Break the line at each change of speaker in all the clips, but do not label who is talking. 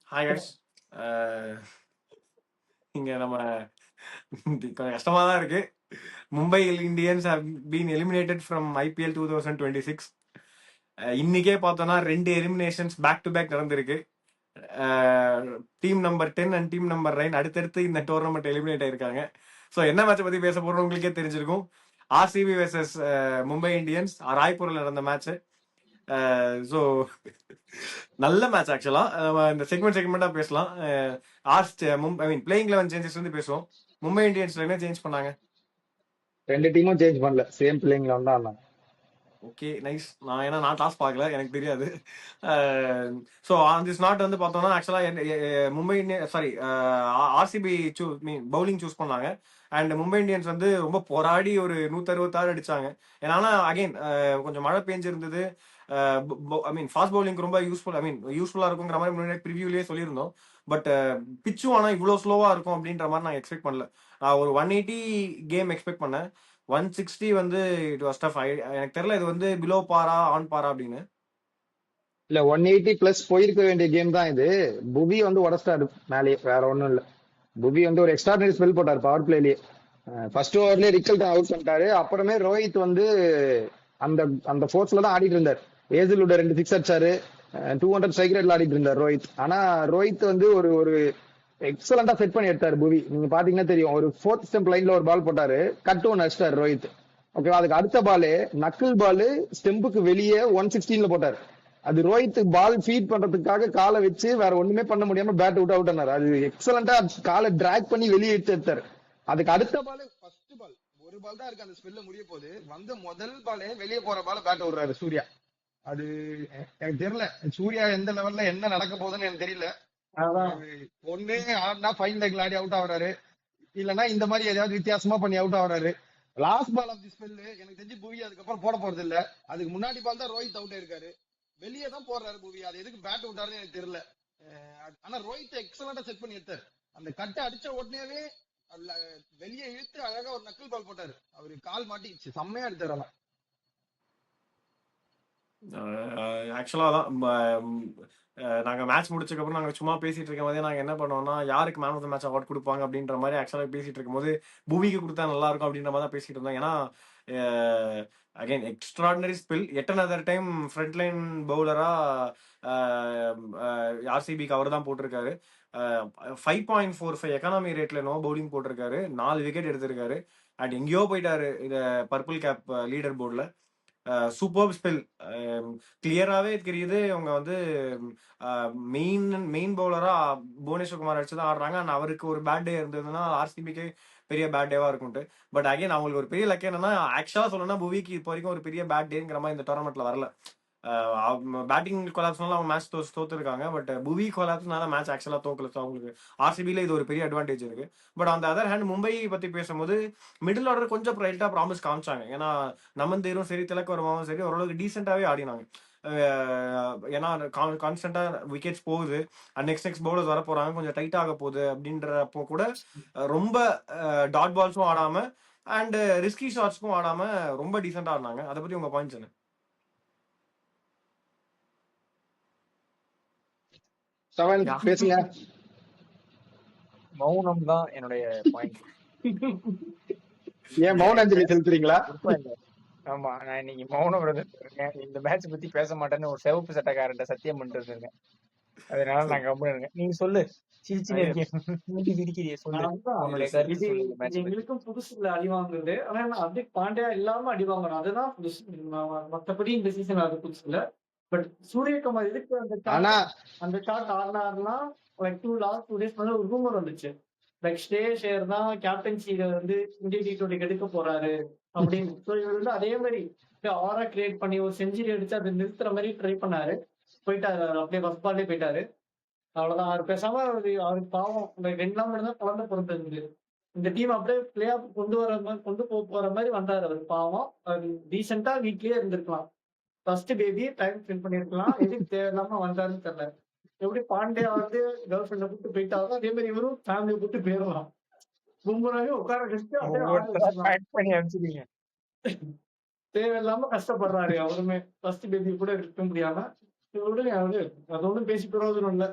Hi guys. இங்க நம்ம கொஞ்சம் கஷ்டமா தான் இருக்கு. Mumbai Indians have been eliminated from IPL 2026. இன்னைக்கே பார்த்தோம்னா 2 எலிமினேஷன்ஸ் பேக் டு பேக் நடந்திருக்கு. Team number 10 and team number 9 அடுத்தடுத்து இந்த டோர்னமெண்ட் எலிமினேட் ஆயிருக்காங்க. ஸோ என்ன மேட்சை பத்தி பேச போறோம் உங்களுக்கே தெரிஞ்சிருக்கும். ஆர்சிபி வெர்சஸ் மும்பை இந்தியன்ஸ் ராய்ப்பூர்ல நடந்த மேட்ச். ஸோ நல்ல மேட்ச் ஆக்சுவலா. இந்த செக்மெண்டா பேசலாம். பிளேயிங் 11 சேஞ்சஸ் வந்து பேசுவோம். மும்பை இந்தியன்ஸ்ல என்ன சேஞ்ச் பண்ணாங்க?
2 டீமும் சேஞ்ச் பண்ணல, சேம் பிளேயிங் 11 தான் ஆனாங்க.
Okay nice. நான் டாஸ் பார்க்கல, எனக்கு தெரியாது. ஸோ ஆன் திஸ் நாட் வந்து பார்த்தோம்னா ஆக்சுவலாக Mumbai Indian RCB bowling choose பண்ணாங்க. அண்ட் மும்பை இந்தியன்ஸ் வந்து ரொம்ப போராடி ஒரு 166 அடிச்சாங்க. ஏன்னா அகைன் கொஞ்சம் மழை பெஞ்சிருந்தது. ஃபாஸ்ட் பவுலிங் ரொம்ப யூஸ்ஃபுல்லாக இருக்குங்கிற மாதிரி முன்னாடி ப்ரிவியூலேயே சொல்லியிருந்தோம். பட் பிச்சும் ஆனால் இவ்வளோ ஸ்லோவாக இருக்கும் அப்படின்ற மாதிரி நான் எக்ஸ்பெக்ட் பண்ணல. நான் ஒரு 180 கேம் எக்ஸ்பெக்ட் பண்ணேன். 160 வந்து இட் வாஸ் டஃப். எனக்கு தெரியல இது வந்து பிலோ பாரா ஆன் பாரா அப்படின்னு.
இல்ல 180 பிளஸ் போயிருக்க வேண்டிய கேம் தான் இது. புவி வந்து உடச்சிட்டாரு மேலேயே, வேற ஒண்ணும் இல்ல. புவி வந்து ஒரு எக்ஸ்ட்ராடனரி ஸ்பெல் போட்டாரு பவர் பிளேலயே. ஃபர்ஸ்ட் ஓவர்லயே ரிக்கல்டன் அவுட் பண்ணிட்டாரு. அப்புறமே ரோஹித் வந்து அந்த அந்த ஃபோர்ஸ்ல தான் ஆடிட்டு இருந்தார். ஏசிலோட 2 சிக்ஸ் அடிச்சாரு. 200 ஸ்ட்ரைக் ரேட்ல ஆடிட்டு இருந்தார் ரோஹித். ஆனா ரோஹித் வந்து ஒரு ஒரு எக்ஸலண்டா செட் பண்ணி எடுத்தாரு புவி. நீங்க பாத்தீங்கன்னா தெரியும், ஒரு 4th ஸ்டெம்ப் லைன்ல ஒரு பால் போட்டாரு, கட் ஒன் அடிச்சிட்டாரு ரோஹித். ஓகேவா, அதுக்கு அடுத்த பாலு நக்கிள் பால் ஸ்டெம்புக்கு வெளியே 116ல போட்டாரு. அது ரோஹித் பால் ஃபீட் பண்றதுக்காக காலை வச்சு வேற ஒண்ணுமே பண்ண முடியாம பேட் அவுட் ஆனாரு. அது எக்ஸலண்டா காலை டிராக் பண்ணி வெளியே எடுத்தாரு. அதுக்கு அடுத்த பால் ஃபர்ஸ்ட் பால் ஒரு பால் தான் இருக்கு அந்த ஸ்பெல்ல முடிய போது, வந்து முதல் பாலே வெளியே போற பால பேட் விடுறாரு சூர்யா. அது எனக்கு தெரியல சூர்யா எந்த லெவல்ல என்ன நடக்க போகுதுன்னு எனக்கு தெரியல. ஒண்ணு ஆடினா ஃபைன் லெக்ல ஆடி அவுட் ஆகுறாரு, இல்லன்னா இந்த மாதிரி ஏதாவது வித்தியாசமா பண்ணி அவுட் ஆகுறாரு. Last ball of the spell எனக்கு தெரிஞ்சு புவி அதுக்கப்புறம் போட போறது இல்ல. அதுக்கு முன்னாடி பால் தான் ரோஹித் அவுட் ஆயிருக்காரு. வெளியே தான் போடுறாரு புவி. அது எதுக்கு பேட் விட்டாருன்னு எனக்கு தெரியல. ஆனா ரோஹித் எக்ஸலண்டா செட் பண்ணி எடுத்தாரு. அந்த கட்டை அடிச்ச உடனேவே வெளியே இழுத்து அழகா ஒரு நக்கிள் பால் போட்டாரு. அவரு கால் மாட்டிச்சு, செம்மையா எடுத்தாரு. ஆனா
ஆக்சுவலாக தான் நாங்கள் மேட்ச் முடிச்சதுக்கப்புறம் நாங்கள் சும்மா பேசிட்டு இருக்கும் போதே நாங்கள் என்ன பண்ணுவோம்னா யாருக்கு man of the match award கொடுப்பாங்க அப்படின்ற மாதிரி ஆக்சுவலாக பேசிட்டு இருக்கும்போது புவிக்கு கொடுத்தா நல்லா இருக்கும் அப்படின்ற மாதிரி தான் பேசிட்டு இருந்தோம். ஏன்னா அகைன் எக்ஸ்ட்ராடினரி ஸ்பில் எட் அனதர் டைம் ஃப்ரண்ட் லைன் பவுலராக ஆர்சிபிக்கு அவர் தான் போட்டிருக்காரு. 5.45 எக்கானமி ரேட்ல நோ பவுலிங் போட்டிருக்காரு, 4 விக்கெட் எடுத்திருக்காரு. அண்ட் எங்கேயோ போயிட்டாரு இந்த பர்பிள் கேப் லீடர் போர்டில். Super spell. கிளியராகவே தெரியுது அவங்க வந்து மெயின் பவுலரா புவனேஸ்வர் குமார் அடிச்சு தான் ஆடுறாங்க. அண்ட் அவருக்கு ஒரு பேட் டே இருந்ததுன்னா ஆர்சிபிக்கு பெரிய பேட் டேவா இருக்கும்ட்டு. பட் அகைன் அவங்களுக்கு ஒரு பெரிய லக் என்னன்னா ஆக்சுவலா சொல்லணும்னா புவிக்கு இப்போ வரைக்கும் ஒரு பெரிய பேட் டேங்கிற மாதிரி இந்த டோர்னமெண்ட்ல வரல. பேட்டிங் கொலாப்ஸ்னால அவங்க மேட்ச் தோத்துருக்காங்க. பட் புவி கொலாப்ஸ்னால மேட்ச் ஆக்சுவலா தோக்கல. ஸோ அவங்களுக்கு ஆர்சிபியில் இது ஒரு பெரிய அட்வான்டேஜ் இருக்கு. பட் அந்த அதர் ஹேண்ட் மும்பை பத்தி பேசும்போது மிடில் ஆர்டர் கொஞ்சம் ரைட்டா ப்ராமிஸ் காமிச்சாங்க. ஏன்னா நமந்தேரும் சரி திலக் வர்மாவும் சரி ஓரளவுக்கு டீசெண்டாவே ஆடினாங்க. ஏன்னா கான்ஸ்டன்டா விக்கெட்ஸ் போகுது, நெக்ஸ்ட் பவுலர்ஸ் வர போறாங்க, கொஞ்சம் டைட் ஆக போகுது அப்படின்றப்போ கூட ரொம்ப டாட் பால்ஸும் ஆடாம அண்ட் ரிஸ்கி ஷாட்ஸ்க்கும் ஆடாம ரொம்ப டீசெண்டா ஆடினாங்க. அதை பத்தி உங்க பாயிண்ட்ஸ் என்ன?
பேசுங்க.
மௌனம் தான் என்னுடைய பாயிண்ட்.
ஏன் மௌன அஞ்சலி செலுத்துறீங்களா?
ஆமா, நான் இன்னைக்கு மௌனம் இருக்கேன். இந்த மேட்ச் பத்தி பேச மாட்டேன்னு ஒரு சிவப்பு சட்டக்காரன் சத்தியம் பண்ணிட்டு இருக்கேன். அதனால நான் கம்முன்னு நீங்க சொல்லு.
எங்களுக்கும் புதுசு இல்ல அடி வாங்குறது. ஆனா ஹர்திக் பாண்டியா இல்லாம அடி வாங்கணும், அதுதான் புதுசு. மத்தபடி இந்த சீசன் அது புதுசு இல்ல. பட் சூரியகுமார் எதுக்கு அந்த ஷாட் ஆடினாருன்னா லைக் லாஸ்ட் 2 டேஸ் ஒரு ரூமர் வந்துச்சு, லைக் ஷேர் தான் கேப்டன்சில வந்து இந்தியன் T20 எடுக்க போறாரு அப்படின்னு. ஸோ இவர் வந்து அதே மாதிரி ஆரா கிரியேட் பண்ணி ஒரு செஞ்சுரி அடிச்சு அதை நிறுத்துற மாதிரி ட்ரை பண்ணாரு. போயிட்டாரு, அப்படியே ஃபர்ஸ்ட் பால்லே போயிட்டாரு. அவ்வளவுதான். அவர் பேசாம அவருக்கு பாவம் 2 நாள் மட்டும் தான் குழந்தை பிறந்திருந்தது. இந்த டீம் அப்படியே பிளே ஆஃப் கொண்டு போற மாதிரி வந்தாரு. அவர் பாவம். அவர் டீசெண்டா வீட்லயே இருந்திருக்கலாம். ஃபர்ஸ்ட் பேபி டைம் ஸ்பெண்ட் பண்ணிருக்கலாம். எதுக்கு தேவையில்லாம வந்தாருன்னு தெரியல. எப்படி பாண்டியா வந்து கேர்ள் ஃபிரெண்ட கூப்பிட்டு போயிட்டாலும் அதே மாதிரி இவரும் ஃபேமிலியை கூப்பிட்டு போயிடலாம். கும்பராவே உட்கார வச்சுட்டு தேவையில்லாம கஷ்டப்படுறாரு அவருமே. ஃபர்ஸ்ட் பேபி கூட இருக்க முடியாம விடுங்க அவரு, அது ஒண்ணும் பேசி பிரயோஜனம் இல்ல.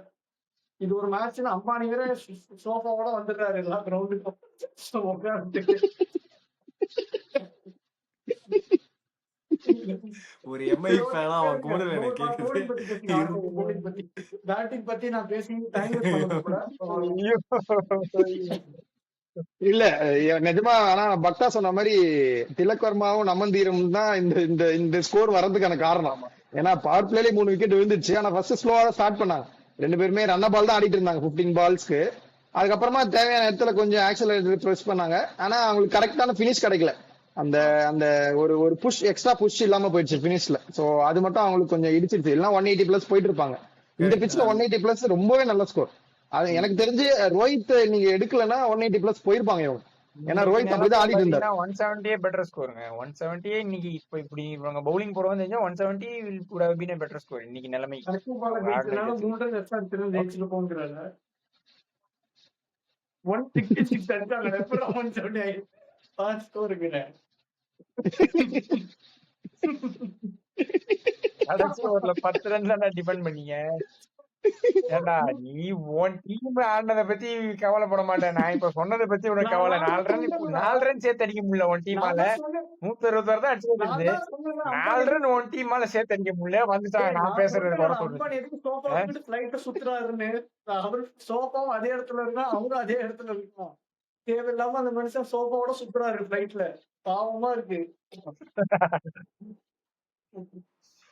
இது ஒரு மேட்ச்னு அம்பானி வேற சோஃபாவோட வந்துடுறாரு எல்லா கிரவுண்டுக்கும் உட்காந்துட்டு.
ஒரு எம்ஐ ஃபேனா அவன் குமுறல் எனக்கு கேக்குது.
bowling பத்தி பேசுங்க, RCB bowling பத்தி. பேட்டிங் பத்தி நான் பேசி டைம் வேஸ்ட் பண்ணது கூட.
ஐயோ
இல்ல நிஜமா. ஆனா பக்தா சொன்ன மாதிரி திலக் வர்மாவும் நமந்தீரும் தான் இந்த இந்த இந்த ஸ்கோர் வர்றதுக்கான காரணம். ஏன்னா பவர் பிளேல 3 விக்கெட் விழுந்துச்சு. ஆனா ஃபர்ஸ்ட் ஸ்லோவா ஸ்டார்ட் பண்ணாங்க. 2 பேருமே ரன்ன பால் தான் ஆடிட்டு இருந்தாங்க 15 பால்ஸ்க்கு. அதுக்கப்புறமா தேவையான இடத்துல கொஞ்சம் ஆக்சலரேட்டர் ப்ரெஸ் பண்ணாங்க. ஆனா அவங்களுக்கு கரெக்டான பினிஷ் கிடைக்கல. அந்த அந்த ஒரு ஒரு புஷ் எக்ஸ்ட்ரா புஷ் இல்லாம போயிடுச்சு பினிஷ்ல. சோ அது மட்டும் அவங்களுக்கு கொஞ்சம் இடிச்சிருச்சு. இல்லைன்னா 180 பிளஸ் போயிட்டு இருப்பாங்க. இந்த பிட்ச்ல 180 பிளஸ் ரொம்பவே நல்ல ஸ்கோர். அது எனக்கு தெரிஞ்சு ரோஹித் நீங்க எடுக்கலன்னா 180 பிளஸ் போயிருப்பாங்க இவங்க. ஏன்னா ரோஹித் அப்படிதான் ஆடிட்டு இருந்தாரு.
170 பெட்டர் ஸ்கோருங்க. 170 இன்னைக்கு இப்ப இப்படி இவங்க பவுலிங் போறவங்க தெரிஞ்சா 170 would have been a better score இன்னைக்கு நிலைமை.
கடைசி பால்ல ஜெயிச்சதுனால 3 ரன் எக்ஸ்ட்ரா எடுத்து ஜெயிச்சுட்டு போங்கிறாங்க. 166 அடிச்சாங்க, எப்படி 170 ஆயிடுச்சு ஸ்கோருக்குன்னு.
கடைசி ஓவர்ல 10 ரன் தான் டிபெண்ட் பண்ணீங்க. ஏண்டா நீ உன் டீம் ஆடினதை பத்தி கவலைப்பட மாட்டேன். நான் இப்ப சொன்னதை பத்தி உனக்கு கவலை. 4 ரன் சேர்த்து அடிக்க முடியல உன் டீமால. 166 தான் அடிச்சு வருது. 4 ரன் உன் டீமால சேர்த்து அடிக்க முடியல. வந்துட்டாங்க நான் பேசுறது குறை சொல்றது.
சுத்துறாருன்னு அவரு சோபாவும் அதே இடத்துல இருக்கா, அவரும் அதே இடத்துல இருக்கும். தேவையில்லாம அந்த மனுஷன் சோபாவோட சுத்துறாரு பிளைட்ல. பாவமா இருக்கு.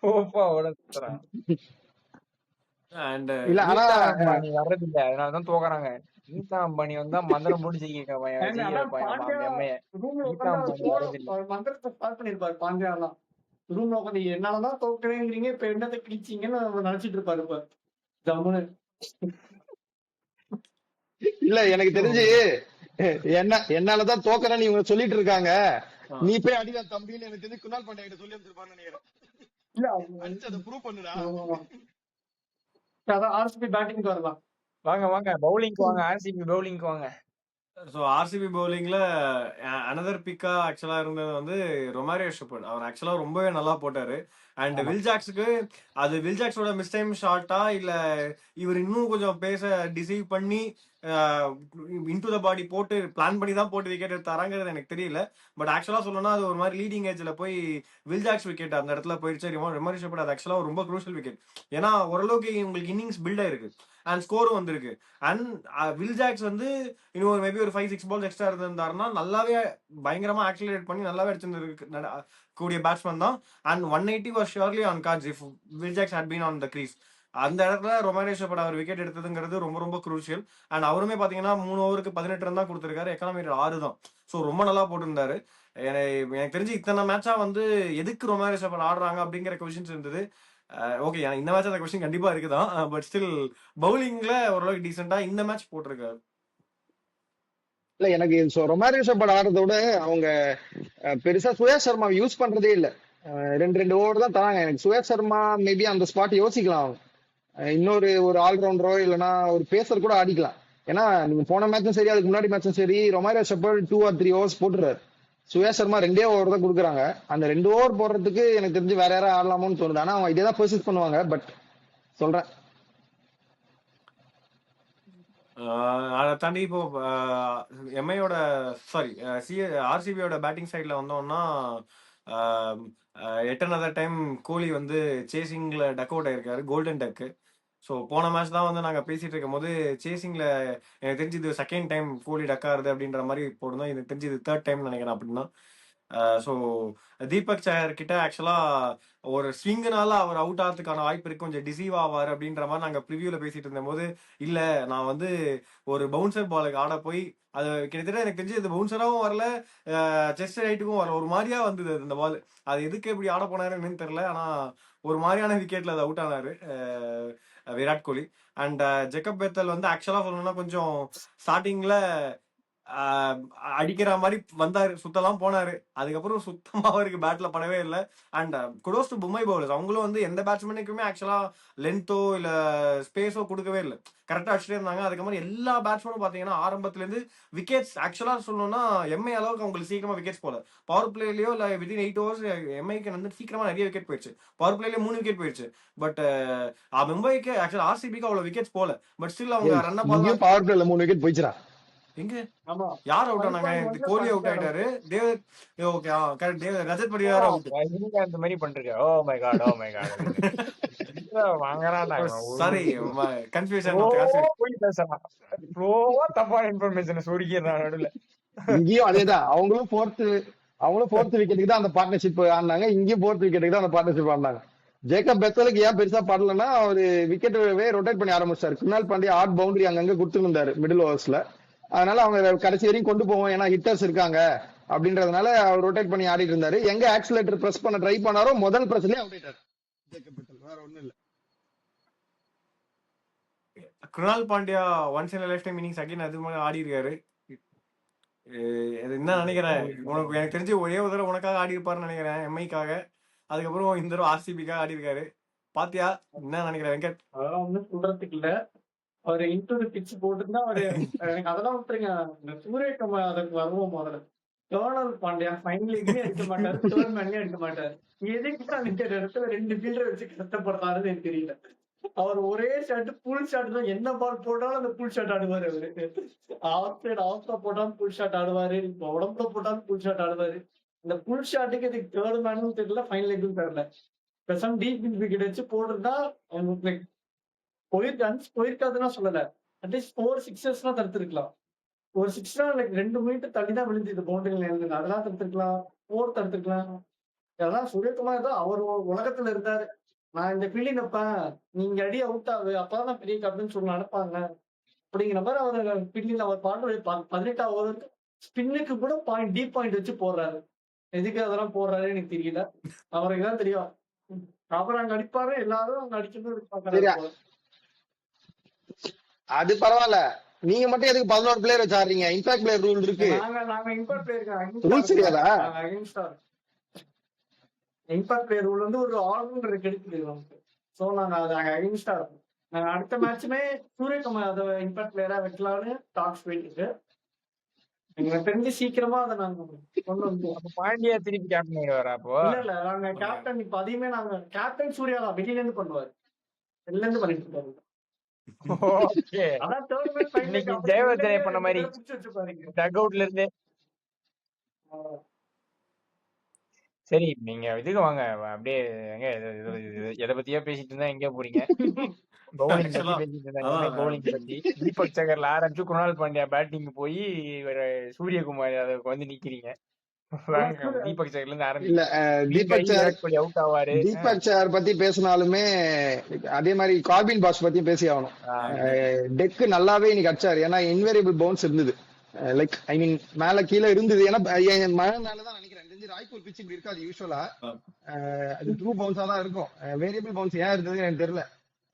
சோபாவோட சுத்துறான்.
அண்ட்
இல்ல ஆனா
அம்பானி வர்றது இல்ல, அதனாலதான் தோக்குறாங்க. நீதா அம்பானி வந்தா மந்திரம் போட்டு ஜெயிக்க எம்ஐய. நீதா அம்பானி வர்றது இல்ல.
மந்திரத்தை ஸ்டார்ட் பண்ணிருப்பாரு பாண்டியாலாம். ரூம்ல உட்காந்து என்னாலதான் தோக்குறேங்கிறீங்க, இப்ப என்னத்தை கிழிச்சீங்கன்னு அவர் நினைச்சிட்டு இருப்பாரு. இப்ப ஜம்முன்னு
இல்ல எனக்கு தெரிஞ்சு என்னாலதான் தோக்கறேன்னு இவங்க சொல்லிட்டு இருக்காங்க. நீ போய் அடிடா தம்பின்னு எனக்கு தெரிஞ்சு குணால் பாண்டியா கிட்ட சொல்லி வச்சிருப்பான்னு நினைக்கிறேன்.
இல்ல
அடிச்சு அதை ப்ரூவ் பண்ணுடா.
அதான் ஆர்சிபி பேட்டிங் வரலாம்.
வாங்க வாங்க பவுலிங்க்கு வாங்க, ஆர்சிபி பவுலிங்க்கு வாங்க.
ஸோ ஆர்சிபி பவுலிங்ல அனதர் பிக்கா ஆக்சுவலா இருந்தது வந்து ரொமாரியோ ஷெப்பர்ட். அவர் ஆக்சுவலா ரொம்பவே நல்லா போட்டாரு. அண்ட் வில்ஜாக்ஸுக்கு அது வில்ஜாக்ஸோட மிஸ் டைம் ஷாட்டா இல்ல இவர் இன்னும் கொஞ்சம் பேச டிசைவ் பண்ணி இன்டு த பாடி போட்டு பிளான் பண்ணி தான் போட்டு விக்கெட் எடுத்தாராங்கிறது எனக்கு தெரியல. பட் ஆக்சுவலா சொல்லணும்னா அது ஒரு மாதிரி லீடிங் ஏஜ்ல போய் வில்ஜாக்ஸ் விக்கெட் அந்த இடத்துல போயிடுச்சு. ரொமாரியோ ஷெப்பர்ட் அது ஆக்சுவலா ரொம்ப குரூஷியல் விக்கெட். ஏன்னா ஓரளவுக்கு உங்களுக்கு இன்னிங்ஸ் பில்ட் ஆயிருக்கு அண்ட் ஸ்கோரும் வந்திருக்கு. அண்ட் வில்ஜாக்ஸ் வந்து இன்னும் மேபி ஒரு 5-6 பால்ஸ் எக்ஸ்ட்ரா இருந்திருந்தாருன்னா நல்லாவே பயங்கரமா ஆக்சிலரேட் பண்ணி நல்லாவே அடிச்சிருந்திருக்கு கூடிய பேட்ஸ்மேன் தான். And 180 was surely on cards if Will Jacks had been on the crease. அந்த இடத்துல ரொமாரியோ ஷெப்பர்ட் அவர் விக்கெட் எடுத்ததுங்கிறது ரொம்ப ரொம்ப குரூஷியல். அண்ட் அவருமே பாத்தீங்கன்னா 3 ஓவருக்கு 18 ரன் தான் கொடுத்திருக்காரு. எக்கானமி 6 தான். ஸோ ரொம்ப நல்லா போட்டிருந்தாரு. எனக்கு தெரிஞ்சு இத்தனை மேட்சா வந்து எதுக்கு ரொமாரியோ ஷெப்பர்ட் ஆடுறாங்க அப்படிங்கிற கொஸ்டின்ஸ் இருந்தது. ஓகே இந்த மேட்ச் அந்த கொஸ்டின் கண்டிப்பா இருக்குதான். பட் ஸ்டில் பவுலிங்ல ஓரளவுக்கு டீசெண்டா இந்த மேட்ச் போட்டிருக்காரு.
இல்ல எனக்கு ரொமாரியோ ஷெப்பர்ட் ஆடுறத விட அவங்க பெருசா சுயேஷ் சர்மா யூஸ் பண்றதே இல்ல. 2 ஓவர் தான் தராங்க. எனக்கு சுயேஷ் சர்மா மேபி அந்த ஸ்பாட் யோசிக்கலாம். அவங்க இன்னொரு ஒரு ஆல்ரவுண்டரோ இல்லைன்னா ஒரு பேசர் கூட ஆடிக்கலாம். ஏன்னா நீங்க போன மேட்சும் சரி அதுக்கு முன்னாடி மேட்சும் சரி ரொமாரியோ ஷெப்பர்ட் 2 or 3 ஓவர்ஸ் போட்டுறாரு. சுயேஷ் சர்மா 2 ஓவர் தான் கொடுக்குறாங்க. அந்த 2 ஓவர் போடுறதுக்கு எனக்கு தெரிஞ்சு வேற யாராவது ஆடலாமோன்னு தோணுது. ஆனா அவங்க இதே தான் பர்சேஸ் பண்ணுவாங்க. பட் சொல்றேன்
அதை தாண்டி இப்போ எம்ஐயோட சாரி ஆர்சிபியோட பேட்டிங் சைட்ல வந்தோம்னா எட் another டைம் கோலி வந்து சேசிங்ல டக் அவுட் ஆயிருக்காரு, கோல்டன் டக்கு. ஸோ போன மேட்ச் தான் வந்து நாங்கள் பேசிட்டு இருக்கும் போது சேசிங்ல எனக்கு தெரிஞ்சு இது செகண்ட் டைம் கோலி டக் ஆகுது அப்படின்ற மாதிரி போடுறோம். எனக்கு தெரிஞ்சு இது 3rd டைம் நினைக்கிறேன் அப்படின்னா. ஸோ தீபக் சஹர் கிட்ட ஆக்சுவலா ஒரு ஸ்விங்குனால அவர் அவுட் ஆகிறதுக்கான வாய்ப்பு இருக்கு, கொஞ்சம் டிசீவ் ஆவார் அப்படின்ற மாதிரி நாங்கள் ப்ரிவியூல பேசிட்டு இருந்த போது இல்ல நான் வந்து ஒரு பவுன்சர் பாலுக்கு ஆட போய் அது கிட்டத்தட்ட எனக்கு தெரிஞ்சு இது பவுன்சராகவும் வரல, செஸ்ட் ரைட்டுக்கும் வரல, ஒரு மாதிரியா வந்தது அந்த பால். அது எதுக்கு எப்படி ஆட போனாருன்னு தெரியல. ஆனா ஒரு மாதிரியான விக்கெட்ல அது அவுட் ஆனாரு Virat Kohli. And Jacob Bethell வந்து ஆக்சுவலா சொல்லணும்னா கொஞ்சம் ஸ்டார்டிங்ல ஆஹ் அடிக்கிற மாதிரி வந்தாரு, சுத்தலாம் போனாரு. அதுக்கப்புறம் சுத்தமா அவருக்கு பேட்ல படவே இல்லை. And kudos to Mumbai bowlers, அவங்களும் வந்து எந்த பேட்ஸ்மேனுக்குமே ஆக்சுவலா லென்த்தோ இல்ல ஸ்பேஸோ கொடுக்கவே இல்லை, கரெக்டா அடிச்சுட்டே இருந்தாங்க. அதுக்கப்புறம் எல்லா பேட்ஸ்மேனும் பாத்தீங்கன்னா ஆரம்பத்துல இருந்து விக்கெட்ஸ், ஆக்சுவலா சொல்லணும்னா எம்ஐ அளவுக்கு அவங்களுக்கு சீக்கிரமா விக்கெட்ஸ் போல. பவர் பிளேலயோ இல்ல வித்தின் 8 hours எம்ஐக்கு வந்து சீக்கிரமா நிறைய விக்கெட் போயிடுச்சு. பவர் பிளேலயே 3 விக்கெட் போயிடுச்சு. பட் மும்பைக்கு ஆக்சுவலா ஆர்சிபிக்கு அவ்வளவு விக்கெட்ஸ் போல. பட் ஸ்டில் அவங்க
ஏய்
ரன் பால்
இங்கேயும்
தான்.
பவர் பிளேல 3 விக்கெட் போயிடுச்சுடா.
எங்க
ஆமா
யார் அவுட் ஆனாங்க?
1.1
கோலி அவுட்
17
ஆயிட்டாரு. தேவ் ஓகே கரெக்ட், ரஜத்
ஓ
படியார் அவுட்.
ரஜினிகாந்த் மாதிரி பண்றீங்க. Oh my god oh my god அப்படின்னு வாங்குறான்டா
சாரி, கன்ஃபியூஷன்.
போய் பேசலாம். ஃப்ளோவா தப்பான இன்ஃபர்மேஷனை சொருக்கிறான் நடுவுல.
இங்கேயும் அதேதான், அவங்களும் ஃபோர்த் விக்கெட்டுக்கு தான் அந்த பார்ட்னர்ஷிப் ஆடினாங்க. இங்கேயும் ஃபோர்த் விக்கெட்டுக்கு தான் அந்த பார்ட்னர்ஷிப் ஆடினாங்க. ஜேக்கப் பெத்தலுக்கு ஏன் பெருசா பாடலன்னா, அவரு விக்கெட்டவே ரொட்டேட் பண்ணி ஆரம்பிச்சாரு. குணால் பாண்டியா ஆட் பவுண்டரி அங்கங்க கொடுத்துருந்தாரு மிடில் ஓவர்ஸ்ல. அதனால அவங்க கடைசி வரையும் கொண்டு போவோம், ஏன்னா ஹிட்டர்ஸ் இருக்காங்க அப்படின்றதுனால அவர் ரொட்டேட் பண்ணி ஆடிட்டு இருந்தாரு. எங்க ஆக்சிலேட்டர் பிரஸ் பண்ண ட்ரை பண்ணாரோ முதல் பிரஸ்லயே அவுட் ஆயிட்டாரு ஜேக்கப் பெத்தல். வேற ஒண்ணும் இல்ல.
Kunal Pandya once in life time innings again அது மாதிரி ஆடி இருக்காரு. என்ன நினைக்கிறேன், உனக்கு எனக்கு தெரிஞ்சு ஒரே ஒரு தடவை உனக்காக ஆடி இருப்பாருன்னு நினைக்கிறேன், எம்ஐக்காக. அதுக்கப்புறம் இந்த தடவை ஆர்சிபிக்காக ஆடி இருக்காரு. பாத்தியா என்ன நினைக்கிறேன் வெங்கட்?
அதெல்லாம் ஒண்ணும் சொல்றதுக்கு இல்ல. அவரு இன்டூ பிட்ச் போட்டுருந்தா அவரு எனக்கு அதெல்லாம் விட்டுருங்க. இந்த சூரியகுமார் அதுக்கு வருவோம் முதல்ல. டோனல் பாண்டியா ஃபைனல் லீக்லயும் அடிக்க மாட்டாரு, தேர்ட் மேன்லயும் அடிக்க மாட்டாரு. எதுக்கு நிக்கிற இடத்துல 2 ஃபீல்டர் வச்சு கஷ்டப்படுறாருன்னு எனக்கு தெரியல. அவர் ஒரே ஷாட், புல் ஷாட் தான். என்ன பால் போட்டாலும் அந்த புல் ஷாட் ஆடுவாரு அவரு. ஆஃப் சைடு ஆஃப்ல போட்டாலும் புல் ஷாட் ஆடுவாரு, இப்ப உடம்புல போட்டாலும் புல் ஷாட் ஆடுவாரு. இந்த புல் ஷாட்டுக்கு இதுக்கு தேர்ட் மேனும் தெரியல, ஃபைனல் லீக்கும் தெரியல. பெசாம டீப் விக்கெட் வச்சு போட்டுருந்தா போயிருக்காதுன்னா சொல்லல, அட்லீஸ்ட் 4 6 தடுத்திருக்கலாம். ஒரு 6 லைக் 2 மீட்டர் தள்ளி தான் விழுந்தது பவுண்டரியில இருந்து, அதெல்லாம் தடுத்திருக்கலாம், 4 தடுத்திருக்கலாம். அதெல்லாம் சூரியகுமார் தான் அவர் உலகத்துல இருந்தாரு. நான் இந்த ஃபீல்டிங் வைப்பேன், நீங்க அடி அவுட் ஆகு, அப்பதான் நான் பெரிய கப்புன்னு சொல்லி நடப்பாங்க அப்படிங்கிற மாதிரி அவர் ஃபீல்டிங் அவர் பாட்டு 18 ஓவருக்கு ஸ்பின்னுக்கு கூட டீப் பாயிண்ட் வச்சு போடுறாரு. எதுக்கு அதெல்லாம் போடுறாரு எனக்கு தெரியல, அவருக்கு தான் தெரியும். அவர் அங்க அடிப்பாரு, எல்லாரும் அங்க அடிக்கணும்.
அது பரவாயில்ல, நீங்க மட்டும் எதுக்கு 11 பிளேயர் வச்சு ஆடுறீங்க? இம்பாக்ட் பிளேயர் ரூல் இருக்கு.
நாங்க இம்பாக்ட்
ரூல் சரியாதா?
இம்பாக்ட் பிளேயர் ரூல் வந்து ஒரு ஆல்ரவுண்டர் கிடைக்குது நமக்கு. சோ நாங்க அது அகைன்ஸ்டா இருக்கும். நாங்க அடுத்த மேட்சுமே சூரியகுமார் அதை இம்பாக்ட் பிளேயரா வைக்கலாம்னு டாக்ஸ் போயிட்டு இருக்கு. எங்களுக்கு தெரிஞ்சு சீக்கிரமா அதை நாங்க கொண்டு வந்து
பாண்டியா திருப்பி கேப்டன் ஆயிடுவாரா அப்போ?
இல்ல நாங்க கேப்டன் இப்ப அதையுமே நாங்க கேப்டன் சூர்யா தான் வெளியில இருந்து பண்ணுவாரு, வெளில இருந்து பண்ணிட்டு இருக்காரு. அதான் தேர்ட் மேட்ச்
இன்னைக்கு ஜெயவர்தனை பண்ண மாதிரி டக் அவுட்ல இருந்து. சரி நீங்க இதுக்கு வாங்க அப்படியே. எங்க எதை பத்தியா பேசிட்டு இருந்தா எங்க போறீங்க? பவுலிங் பத்தி பேசிட்டு இருந்தாங்க, பவுலிங் பத்தி. தீபக் சகர்ல ஆரம்பிச்சு குணால் பாண்டியா பேட்டிங் போய் சூரியகுமார் அதுக்கு வந்து நிக்கிறீங்க. தீபக் சகர்ல இருந்து ஆரம்பிச்சு அவுட் ஆவாரு.
தீபக் சகர் பத்தி பேசினாலுமே அதே மாதிரி கார்பின் பாஸ் பத்தியும் பேசி ஆகணும். டெக் நல்லாவே இன்னைக்கு அடிச்சாரு, ஏன்னா இன்வேரியபிள் பவுன்ஸ் இருந்தது. லைக் ஐ மீன் மேல கீழே இருந்தது, ஏன்னா மழை மேலதான் நினைக்கிறேன். ராய்ப்பூர் பிச் இப்படி இருக்காது யூஸ்வலா, அது ட்ரூ பவுன்ஸா தான் இருக்கும். வேரியபிள் பவுன்ஸ் ஏன் இருந்தது எனக்கு தெரியல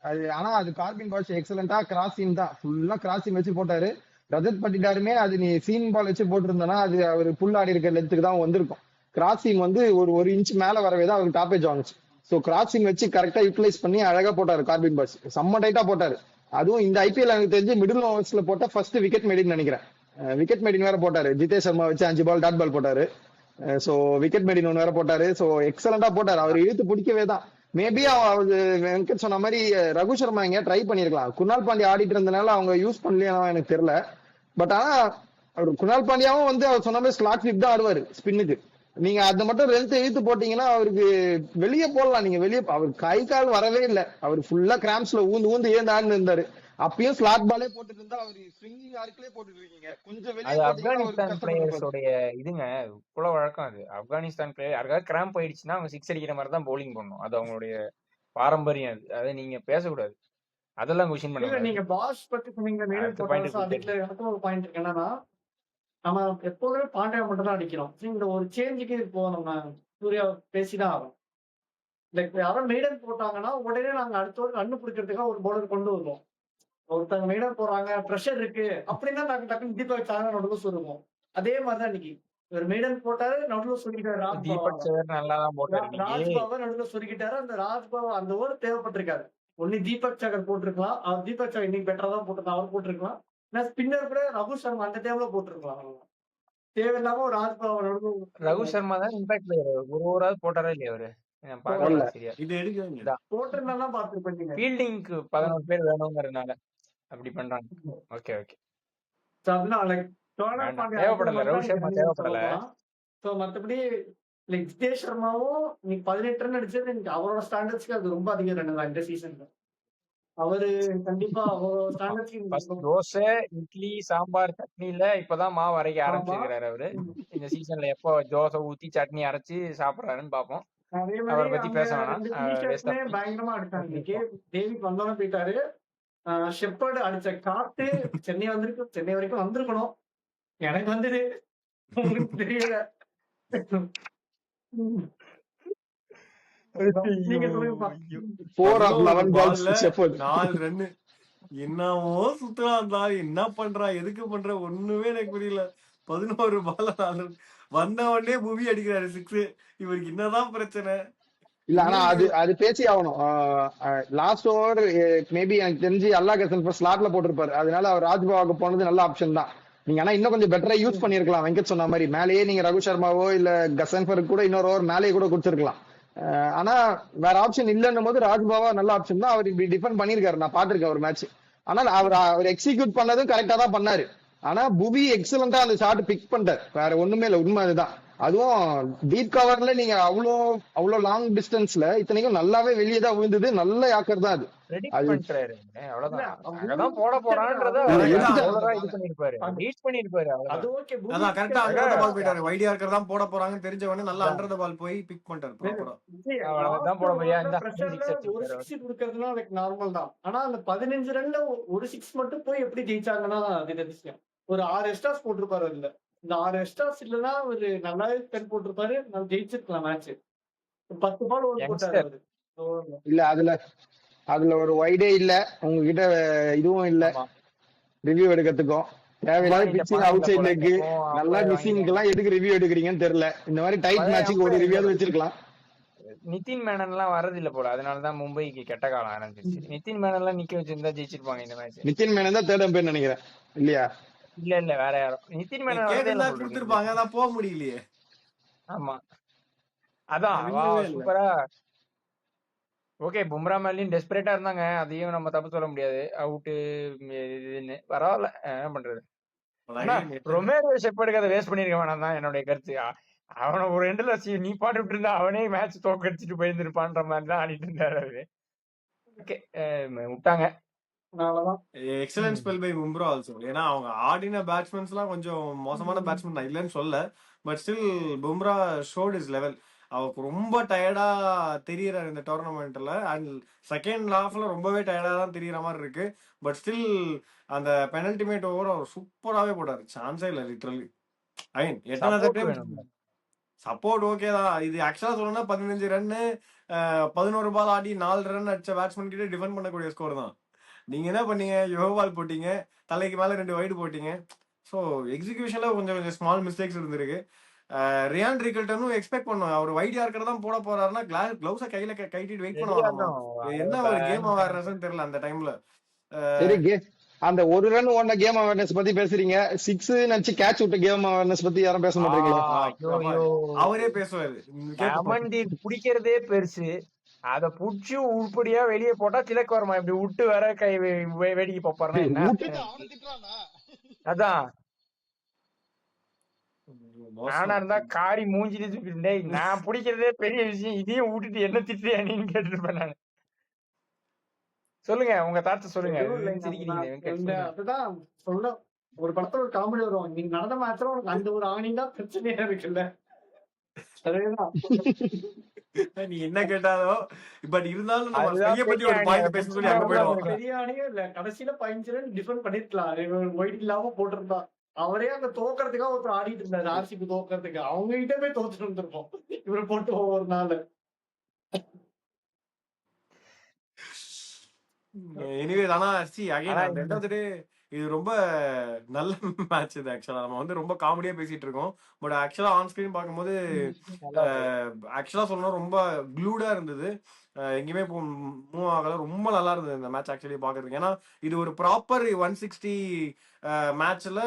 அது. ஆனா அது கார்பின் பாஸ் எக்ஸலண்டா கிராசிங் தான், ஃபுல்லா கிராசிங் வச்சு போட்டாரு. ரஜத் பட்டிட்டாருமே அது நீ சீன் பால் வச்சு போட்டிருந்தனா அது அவர் புல் ஆடி இருக்க லென்த்துக்கு தான் வந்திருக்கும். கிராசிங் வந்து ஒரு இன்ச் மேல வரவே தான் அவருக்கு டாப்பேஜ் வாங்குச்சு. ஸோ கிராசிங் வச்சு கரெக்டா யூட்டிலைஸ் பண்ணி அழகா போட்டாரு கார்பின் பாஸ், செம்ம டைட்டா போட்டாரு. அதுவும் இந்த ஐபிஎல் எனக்கு தெரிஞ்சு மிடில் ஓவர்ஸ்ல போட்ட ஃபர்ஸ்ட் விக்கெட் மேடின்னு நினைக்கிறேன். விக்கெட் மேடின் வேற போட்டாரு, ஜிதேஷ் சர்மா வச்சு 5 பால் டாட் பால் போட்டாரு. சோ விக்கெட் மேடின் ஒன்று வேற போட்டாரு. சோ எக்ஸலண்டா போட்டாரு, அவர் இழுத்து பிடிக்கவே தான். மேபி அவரு வெங்கட் சொன்ன மாதிரி ரகு சர்மா எங்க ட்ரை பண்ணிருக்கலாம். குணால் பாண்டியா ஆடிட்டு இருந்தனால அவங்க யூஸ் பண்ணலையா எனக்கு தெரியல. பட் ஆனா அவர் குணால் பாண்டியாவும் வந்து அவர் சொன்ன மாதிரி ஸ்லாட் ஸ்லிப் தான் ஆடுவாரு ஸ்பின்னுக்கு. நீங்க அதை மட்டும் ரெல்த் இழுத்து போட்டீங்கன்னா அவருக்கு வெளியே போடலாம். நீங்க வெளியே, அவர் கை கால் வரவே இல்லை, அவர் ஃபுல்லா கிராம்ஸ்ல ஊந்து ஏந்து ஆடுன்னு இருந்தாரு. அப்பயும் ஸ்லாட் பாலே போட்டுட்டு இருந்தா அவர் ஸ்விங்கிங் ஆர்க்லயே போட்டுட்டு இருக்கீங்க. கொஞ்சம் வெளியே
ஆப்கானிஸ்தான் பிளேயர்ஸோட இதுங்க குல வழக்கம். அது ஆப்கானிஸ்தான் பிளேயர் யாருக்காவது கிராம்ப் ஆயிடுச்சுன்னா அவங்க 6 அடிக்கிற மாதிரி தான் பவுலிங் பண்ணணும், அது அவங்களுடைய பாரம்பரியம். அது அதை நீங்க பேசக்கூடாது, அதெல்லாம் கொஸ்டின் பண்ணல.
நீங்க பாஸ் பத்தி சொன்னீங்க, அதுல எனக்கும் ஒரு பாயிண்ட் இருக்கு. என்னன்னா நம்ம எப்போதுமே பாண்டியா மட்டும் தான் அடிக்கிறோம். இந்த ஒரு சேஞ்சுக்கு இப்போ நம்ம சூர்யா பேசிதான் ஆகும். லைக் யாரும் மெய்டன் போட்டாங்கன்னா உடனே நாங்க அடுத்த ஒரு கண்ணு பிடிக்கிறதுக்காக ஒரு பவுலர் கொண்டு வருவோம். ஒருத்தங்க மெயினா போறாங்க, பிரஷர் இருக்கு அப்படின்னா டக்குன்னு தீபக் சாகர் நடுவுல சொல்லுவோம். அதே மாதிரிதான் இன்னைக்கு ஒரு மெய்டன் போட்டாரு, நடுவுல சொல்லிக்கிட்டாரு
தீபக் சேகர் நல்லா தான் போட்டாரு இன்னைக்கு.
ராஜ்பாபா நடுவுல சொல்லிக்கிட்டாரு. அந்த ராஜ்பாபா அந்த ஓவர் தேவைப்பட்டிருக்காரு. ஒண்ணு தீபக் சகர் போட்டிருக்கலாம். அவர் தீபக் சகர் இன்னைக்கு பெட்டரா தான் போட்டிருந்தார். அவர் போட்டிருக்கலாம். நான் ஸ்பின்னர் கூட ரகு சர்மா அந்த டைம்ல போட்டிருக்கலாம். அவ்வளவுதான். தேவையில்லாம ஒரு ராஜ்பாபா நடுவுல
ரகு சர்மா தான் இம்பாக்ட் பிளேயர். ஒரு ஓவராவது போட்டாரா இல்லையா அவரு? நான்
போடல.
பார்க்கல சரியா.
இது எடுக்கவே
இதான்
போட்டிருந்தா பார்த்துருப்பீங்க.
ஃபீல்டிங்க்கு 11 பேர் வேணுங்கிறதுனால அப்படி பண்றாங்க. ஓகே ஓகே
So, அப்படின்னா like டோனால்ட்
வேண்டாம்,
பாண்டியா
தேவைப்படல.
அடுத்தது
ரகு
மட்டும்
சர்மா
எனக்கு
தேவைப்படல.
சொல்லலாம். ஸோ மற்றபடி லைக் ஜிதேஷ் சர்மாவும் இன்னைக்கு 18 ரன் அடிச்சது எனக்கு அவரோட ஸ்டாண்டர்ட்ஸ்க்கு அது ரொம்ப அதிக ரன் தான் இந்த சீசன்ல. அவரு கண்டிப்பா அவரோட
ஃபர்ஸ்ட்
ஸ்டாண்டர்ட்ஸ்க்கு
தோசை, இட்லி, சாம்பார், சட்னில இப்பதான் மாவு அரைக்க
ஆமா.
ஆரம்பிச்சிருக்காரு அவரு. இந்த சீசன்ல எப்போ தோசை ஊத்தி சட்னி அரைச்சு சாப்பிடுறாருன்னு பாப்போம்.
அதே
அவரை
மாதிரி
பத்தி
அங்க
பேச வேணாம்.
2
வேஸ்ட்
ஃபினிஷர்ஸ்மே
ஆஃப்
பயங்கரமா அடிச்சாங்க இன்னைக்கு. டேவிட் வந்தோன்னு போயிட்டாரு. ஷெப்பர்டு அடிச்ச காத்து சென்னை வந்திருக்கு, சென்னை வரைக்கும் வந்திருக்கணும். எனக்கு வந்தது உங்களுக்கு தெரியல. நீங்க சொல்லுங்கப்பா.
4 of 11 balls
பால்ல
Shepherd.
4 ரன்னு. என்னவோ சுத்துறான் அந்த ஆளு. என்ன பண்றான், எதுக்கு பண்ற ஒண்ணுமே எனக்கு புரியல. 11 பால்ல 4 ரன். வந்த உடனே புவி அடிக்கிறாரு 6. இவருக்கு என்னதான் பிரச்சனை?
இல்ல ஆனா அது
இன்னும்
அது பேசி ஆகணும். லாஸ்ட் ஓவர் மேபி எனக்கு தெரிஞ்சு அல்லா கசன் ஸ்லாட்ல போட்டிருப்பாரு. அதனால அவர் ராஜ்பாவாக்கு போனது நல்ல ஆப்ஷன் தான். நீங்க ஆனா இன்னும் கொஞ்சம் பெட்டரா யூஸ் பண்ணிருக்கலாம். வெங்கட் சொன்ன மாதிரி மேலேயே நீங்க ரகு சர்மாவோ இல்ல கசன்பருக்கு கூட இன்னொரு ஓவர் மேலேயே கூட கொடுத்துருக்கலாம். ஆனா வேற ஆப்ஷன் இல்லன்னும் போது ராஜ்பாவா நல்ல ஆப்ஷன் தான். அவர் இப்படி டிஃபெண்ட் பண்ணிருக்காரு, நான் பாத்திருக்கேன் ஒரு மேட்ச். ஆனால் அவர் எக்ஸிக்யூட் பண்ணதும் கரெக்டா தான் பண்ணாரு. ஆனா புவி எக்ஸலண்டா அந்த ஷாட் பிக் பண்ணிட்டார். வேற ஒண்ணுமே இல்ல, உண்மை அதுதான். அதுவும் டீப் கவர்ல நீங்க அவ்வளோ லாங் டிஸ்டன்ஸ்ல இத்தனைக்கும் நல்லாவே வெளியே தான் விழுந்தது. நல்ல யாக்கர் தான் அது.
ரெடிட்
அது
பண்ணிட்டாரு. அவ்வளவுதான்.
இல்ல,
அங்கதான் போட போறான்றத
இல்ல
அவர்
எடுத்துட்டாரு.
bowler ஆ இது பண்ணிருப்பாரு. ரீட் பண்ணிருப்பாரு.
அது
அவ்வளவுதான்.
ஓகே.
அதான் கரெக்டா
புவிக்கு
அண்டர் த பால் போயிட்டாரு. வைடியா இருக்கிறதா போட போறாங்கன்னு தெரிஞ்ச உடனே நல்லா
அதான்.
அண்டர் த பால் போய் பிக் பண்ணிட்டாரு ப்ராப்பரா.
அவ்வளவுதான்
லாஸ்ட்
போட போறியா?
ஓவர்ல
இந்த
பிரஷர்ல
6
ஒரு
அடிச்சிருக்காரு அவர்.
6 கொடுக்கறதுனா லைக் நார்மல் தான். ஆனா அந்த 15 ரன்ல ஒரு 6 மட்டும் போய் எப்படி ஜெயிச்சாங்கன்னா அது அதிசயம். ஒரு 6 எக்ஸ்ட்ராஸ் போட்டிருப்பாரு அதுல. இந்த 6 எக்ஸ்ட்ராஸ் இல்லைன்னா ஒரு நல்லாவே பென் போட்டிருப்பாரு. நான் ஜெயிச்சிருக்கலாம் மேட்ச். 10 பால் ஓவர் போட்டாரு
யங்ஸ்டர்.
அவரு ஓவர்ல.
இல்ல அதுல ஒரு வைடே இல்ல உங்ககிட்ட, இதுவும் இல்ல
ஆமா.
ரிவ்யூ எடுக்கிறதுக்கும். தேவையில்லாத
பாயிண்ட்
பிச்சிங் அவுட் சைட்
போல
லெக்
இருக்கும்.
நல்லா
அப்பவே
மிஸ்ஸிங்க்கு
வாங்கிட்டாங்க.
எல்லாம் எதுக்கு ரிவ்யூ எடுக்கிறீங்கன்னு தெரியல. இந்த மாதிரி டைட்
பழைய
மேட்சுக்கு ஒரு
அம்பையர்
ரிவ்யூ வச்சிருக்கலாம்.
நிதின் மேனன் எல்லாம் வரதில்ல போல. அதனாலதான் மும்பைக்கு கெட்ட காலம் ஆரம்பிச்சிருச்சு. நிதின் மேனன் எல்லாம் நிக்க வச்சிருந்தா ஜெயிச்சிருப்பாங்க இந்த மேட்ச்.
நிதின் மேனன் தான் தேர்ட் அம்பையர் நினைக்கிறேன் இல்லையா?
இல்ல வேற யாரும். நிதின் மேனன் வரதே இல்ல
கேட்டிருந்தா
போல
கொடுத்துருப்பாங்க,
இருக்கு.
அதான் போக முடியலையே.
ஆமா அதான்
ரிவ்யூவே இல்ல.
சூப்பரா. ஓகே, பும்ரா மேலயும் டெஸ்பரேட்டா இருந்தாங்க. அதையும் நம்ம தப்பு சொல்ல முடியாது. அவுட்டு இதுன்னு பரவாயில்ல. என்ன பண்றது? ஆனா ரொமேரோ ஷெப்பர்டுக்கு அதை வேஸ்ட் பண்ணிருக்க வேணாம் தான் என்னுடைய கருத்து. அவனை ஒரு எண்டுல நீ பாட்டுட்டு இருந்தா அவனே மேட்ச் தோக்கடிச்சிட்டு போயிருந்திருப்பான்ற மாதிரி தான் ஆடிட்டு இருந்தாரு அவரு. ஓகே, விட்டாங்க.
அவ்வளவுதான்.
Excellent spell by Bumrah also. ஏன்னா அவங்க ஆடின பேட்ஸ்மேன்ஸ் எல்லாம் கொஞ்சம் மோசமான பேட்ஸ்மேன் தான் இல்லைன்னு சொல்ல. But still Bumrah shot is level. அவருக்கு ரொம்ப டயர்டா தெரியறாரு இந்த டோர்னமெண்ட்ல. அண்ட் செகண்ட் ஹாஃப்ல ரொம்பவே டயர்டா தான் தெரியற மாதிரி இருக்கு. பட் ஸ்டில் அந்த பெனல்டிமேட் ஓவர் அவர் சூப்பராகவே போட்டாரு. சான்ஸே இல்லை லிட்டரலி. ஐ மீன் எத்தனை
சப்போர்ட்
டைம்
வேணும்.
சப்போர்ட் ஓகே தான். இது ஆக்சுவலா சொல்லணும்னா 15 ரன்னு 11 பால் ஆடி 4 ரன் அடிச்ச பேட்ஸ்மேன் கிட்ட டிஃபெண்ட் பண்ணக்கூடிய ஸ்கோர் தான். நீங்க என்ன பண்ணீங்க? யோபால் போட்டீங்க, தலைக்கு மேல 2 வைடு போட்டீங்க. ஸோ எக்ஸிகியூஷன்ல கொஞ்சம் கொஞ்சம் ஸ்மால் மிஸ்டேக்ஸ் இருந்திருக்கு. ரியான் ரிகல்டனும் எக்ஸ்பெக்ட் பண்ணுவோம். அவர் வைடியா இருக்கிறதா போட போறாருன்னா கிளவுஸை கையில கைட்டிட்டு வெயிட்
ரெடியா
பண்ணுவாராமா.
இருந்தோம்.
என்ன ஒரு கேம் அவேர்னஸ் தெரியல அந்த டைம்ல.
சரி, அந்த ஒரு ரன் ஓடின கேம் அவேர்னஸ் பத்தி பேசுறீங்க. 6 நினைச்சு கேட்ச் விட்ட கேம் அவேர்னஸ் பத்தி யாரும் பேச மாட்டீங்களா?
அவரே பேசுவாரு.
அமன்தீப் பிடிக்கிறதே பெருசு. அத புடிச்சு உருப்படியா வெளியே போட்டா திலக் வர்மா இப்படி விட்டு வர கை வேடிக்கை பாப்பாருன்னா என்ன? அதான் நானா இருந்தா காரி மூஞ்சிட்டு தூக்கிட்டேன். நான் பிடிக்கிறதே பெரிய விஷயம், இதையும் விட்டுட்டு என்ன திட்டியா நீன்னு கேட்டுருப்பேன் நானு. சொல்லுங்க உங்க தாட்ச சொல்லுங்க.
அதுதான் சொல்ல ஒரு படத்துல ஒரு காமெடி வரும். நீங்க நடந்த மேட்ச்ல உனக்கு அந்த ஒரு ஆணி தான் பிரச்சனையா இருக்குல்ல. அதேதான்
நீ என்ன கேட்டாலோ. பட் இருந்தாலும் நம்ம ஸ்கையை பத்தி ஒரு பாயிண்ட் பேச சொல்லி அங்க போயிடுவோம்.
பெரிய ஆணியே இல்ல. கடைசியில 15 ரன் டிஃபெண்ட் பண்ணிருக்கலாம். ஒயிட் இல்லாம போட்டிருந்தா அவரே அங்க தோக்கறதுக்காக ஒருத்தர் ஆடிட்டு இருந்தாரு. ஆர்சிபி தோக்கறதுக்கு அவங்க கிட்ட போய் தோத்துட்டு இருந்திருப்போம் இவரை போட்டு ஒவ்வொரு நாள்.
எனிவேஸ் ஆனா அகைன்
ஆனா
அந்த எண்ட் ஆஃப் த டே இது ரொம்ப நல்ல மேட்ச் இது. ஆக்சுவலா நம்ம வந்து ரொம்ப காமெடியா பேசிட்டு இருக்கோம், பட் ஆக்சுவலா ஆன் ஸ்கிரீன் பார்க்கும்போது
நல்லா இருந்தது.
ஆக்சுவலா சொல்லணும் ரொம்ப க்ளூடா இருந்தது. எங்கேயுமே மூவ் ஆகல. ரொம்ப நல்லா இருந்தது இந்த மேட்ச் ஆக்சுவலி பாக்குறதுக்கு. ஏன்னா இது ஒரு ப்ராப்பர் 160 மேட்ச்ல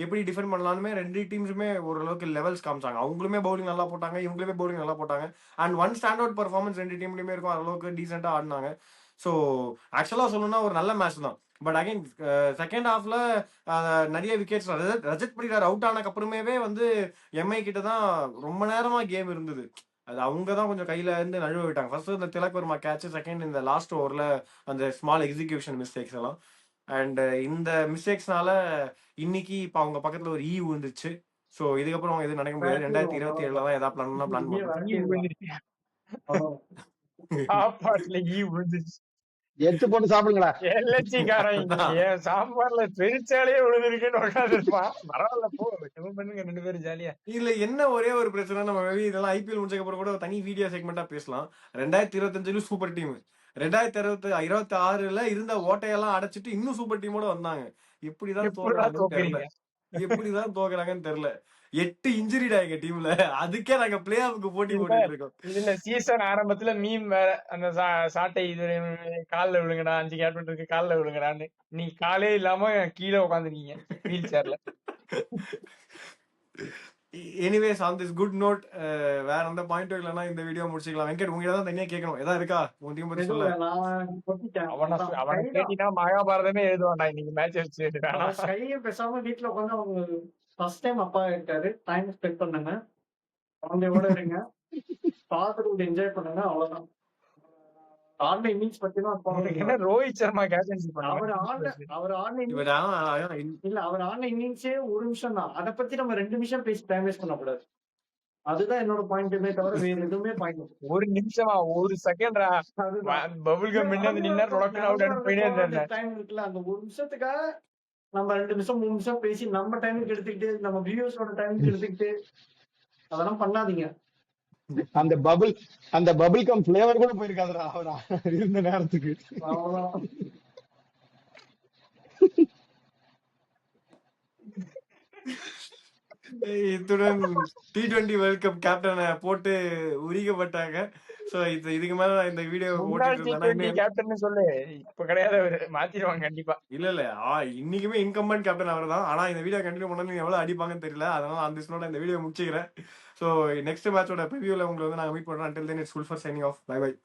எப்படி டிஃபெண்ட் பண்ணலாம்னு ரெண்டு டீம்ஸுமே ஓரளவுக்கு லெவல்ஸ் காமிச்சாங்க. அவங்களுமே பவுலிங் நல்லா போட்டாங்க, இவங்களுமே பவுலிங் நல்லா போட்டாங்க. And one stand out performance ரெண்டு டீம்லயுமே இருக்கும், அளவுக்கு டீசெண்டா ஆடினாங்க. ஸோ ஆக்சுவலா சொல்லணும்னா ஒரு நல்ல மேட்ச் தான். பட் அகைன் செகண்ட் ஹாஃப்ல நிறைய விக்கெட்ஸ் ரஜத் படிகார் அவுட் ஆனக்கு அப்புறமேவே வந்து எம்ஐ கிட்ட தான் ரொம்ப நேரமா கேம் இருந்தது. அது அவங்க தான் கொஞ்சம் கையில இருந்து நழுவ விட்டாங்க. ஃபர்ஸ்ட் இந்த திலக் வர்மா கேட்ச், செகண்ட் இந்த லாஸ்ட் ஓவர்ல அந்த ஸ்மால் எக்ஸிகியூஷன் மிஸ்டேக்ஸ் எல்லாம். அண்ட் இந்த மிஸ்டேக்ஸ்னால இன்னைக்கு இப்போ அவங்க பக்கத்துல ஒரு விழுந்துச்சு. ஸோ இதுக்கப்புறம் அவங்க எதுவும் நடக்க முடியாது. 2027 தான் ஏதாவது பிளான் பண்ணுறோம்.
சாப்பாட்டுல ஈ விழுந்துச்சு.
எடுத்து போட்டு சாப்பிடுங்களா.
எல்எச்சிக்காரன் என் சாம்பார்ல பெருச்சாலே விழுந்திருக்குன்னு உட்காந்துருப்பான். பரவாயில்ல போ, பண்ணுங்க 2 பேரும் ஜாலியா.
இல்ல என்ன ஒரே ஒரு பிரச்சனை, நம்ம மேபி இதெல்லாம் ஐபிஎல் முடிச்சதுக்கு அப்புறம் கூட தனி வீடியோ செக்மெண்டா பேசலாம். 2025 சூப்பர் டீம், 2026ல இருந்த ஓட்டையெல்லாம் அடைச்சிட்டு இன்னும் சூப்பர் டீமோட வந்தாங்க. எப்படிதான் தோக்குறாங்கன்னு தெரியல, எப்படிதான் தோக்குறாங்கன்னு தெரியல. 8 இன்ஜுரிடா எங்க டீம்ல, அதுக்கே நாங்க பிளே ஆஃப்க்கு போட்டி போட்டுட்டு இருக்கோம்.
இதுல சீசன் ஆரம்பத்துல மீம் வேற, அந்த சாட்டை இது கால்ல விழுங்கடா, 5 கேப்டன் இருக்கு கால்ல விழுங்கடான்னு. நீ காலே இல்லாம கீழே உட்காந்துருக்கீங்க வீல் சேர்ல.
Anyways on this good note, வேற எந்த பாயிண்ட்டும் இல்லைன்னா இந்த வீடியோ முடிச்சுக்கலாம். வெங்கட் உங்ககிட்ட தான் தனியா கேட்கணும், எதா இருக்கா உன் டீம் பத்தி சொல்ல?
அவனை கேட்டினா மகாபாரதமே எழுதுவான்டா இன்னைக்கு மேட்ச் வச்சு.
கையை பேசாம வீட்டுல உட்காந்து அவங்க ஃபர்ஸ்ட் டைம் அப்பா இருக்காரு, டைம் ஸ்பெண்ட் பண்ணுங்க, குழந்தையோட இருங்க, பார்த்துட்டு என்ஜாய் பண்ணுங்க, அவ்வளவுதான். ஆன்லைன் இன்னிங்ஸ் பத்தி
என்ன ரோஹித் சர்மா கேப்டன்சி
அவர் ஆன்லைன் இல்ல, அவர் ஆன்லைன் இன்னிங்ஸே ஒரு நிமிஷம் தான். அதை பத்தி நம்ம 2 நிமிஷம் பேசி டைம் வேஸ்ட் பண்ணக்கூடாது. அதுதான் என்னோட பாயிண்ட்டுமே தவிர வேற எதுவுமே பாயிண்ட்.
ஒரு நிமிஷமா, ஒரு செகண்ட்ரா பபுள் கம் வந்து நின்னா ரொலக்கன் அவுட் அடி போயிட்டே இருந்தாங்க.
டைம் இருக்குல்ல, அந்த ஒரு நிமிஷத்துக்காக நம்ம 2 நிமிஷம் 3 நிமிஷம் பேசி நம்ம டைமுக்கு எடுத்துக்கிட்டு நம்ம வியூவர்ஸோட டைமுக்கு எடுத்துக்கிட்டு அதெல்லாம் பண்ணாதீங்க.
அந்த பபிள் கம் ஃபிளேவர் கூட போயிருக்காதுடா அவரா இருந்த நேரத்துக்கு.
அவ்வளவுதான்.
இத்துடன் T20 வேர்ல்ட் கப் கேப்டனை போட்டு உரிக்கப்பட்டாங்க. சோ இதுக்கு மேல இந்த வீடியோ
போட்டுட்டு கேப்டன் சொல்லு, இப்ப கிடையாது, மாத்திடுவாங்க கண்டிப்பா.
இல்ல இன்னைக்குமே இன்கம்பன்ட் கேப்டன் அவர் தான். ஆனா இந்த வீடியோ கண்டினியூ பண்ணா நீங்க எவ்வளவு அடிப்பாங்கன்னு தெரியல. அதனால அந்த ஸ்னோட இந்த வீடியோ முடிச்சுக்கிறேன். சோ நெக்ஸ்ட் மேட்சோட ப்ரிவியூல உங்களை வந்து நாங்க மீட் பண்றோம். until then it's Sulfur signing off. Bye bye.